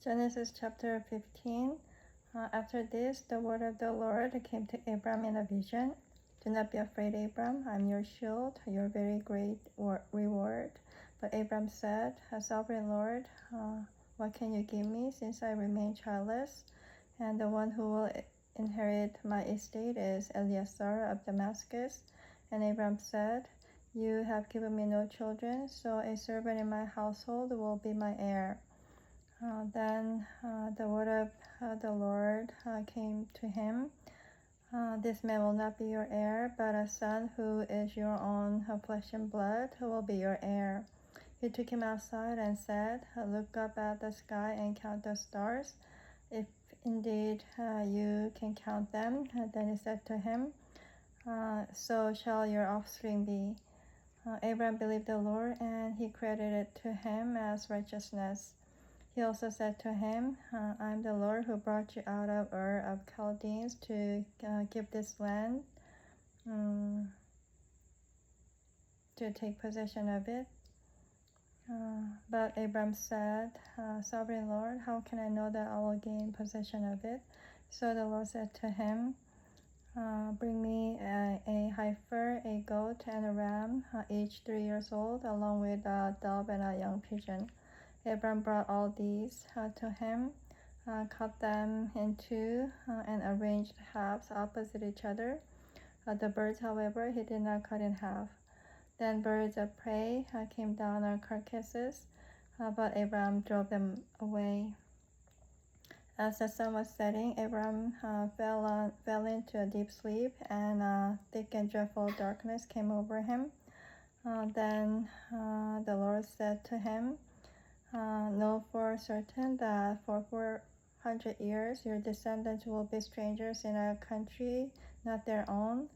Genesis chapter 15. After this, the word of the Lord came to Abram in a vision. Do not be afraid, Abram. I'm your shield, your very great reward. But Abram said, Sovereign Lord, what can you give me since I remain childless? And the one who will inherit my estate is Eliezer of Damascus. And Abram said, You have given me no children, so a servant in my household will be my heir. Then the word of the Lord came to him. This man will not be your heir, but a son who is your own flesh and blood who will be your heir. He took him outside and said, Look up at the sky and count the stars, if indeed you can count them. Then he said to him, So shall your offspring be. Abraham believed the Lord, and he credited it to him as righteousness. He also said to him, I am the Lord who brought you out of Ur of Chaldeans to give this land, to take possession of it. But Abram said, Sovereign Lord, how can I know that I will gain possession of it? So the Lord said to him, Bring me a heifer, a goat, and a ram, each 3 years old, along with a dove and a young pigeon. Abram brought all these to him, cut them in two, and arranged halves opposite each other. The birds, however, he did not cut in half. Then birds of prey came down on carcasses, but Abram drove them away. As the sun was setting, Abram fell into a deep sleep, and thick and dreadful darkness came over him. Then the Lord said to him, Know for certain that for 400 years your descendants will be strangers in a country not their own,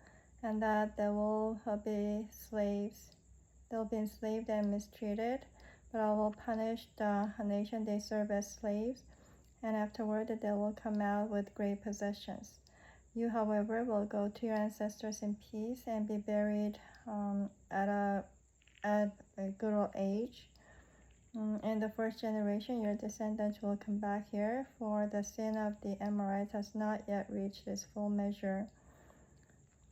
and that they will be slaves. They'll be enslaved and mistreated, but I will punish the nation they serve as slaves, and afterward they will come out with great possessions. You, however, will go to your ancestors in peace and be buried at a good old age. In the first generation, your descendants will come back here, for the sin of the Amorites has not yet reached its full measure.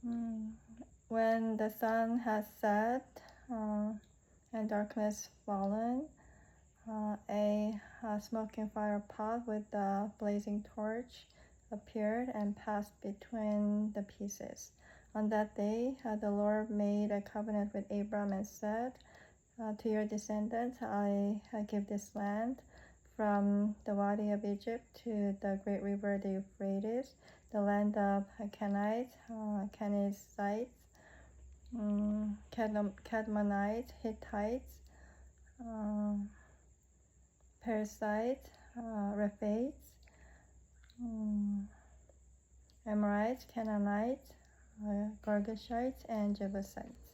When the sun has set and darkness fallen, a smoking fire pot with a blazing torch appeared and passed between the pieces. On that day, the Lord made a covenant with Abram and said, To your descendants I give this land, from the Wadi of Egypt to the great river the Euphrates, the land of Canaanites, Kenizzites, Cadmonites, Hittites, Perizzites, Rephaites, Amorites, Canaanites, Girgashites, and Jebusites.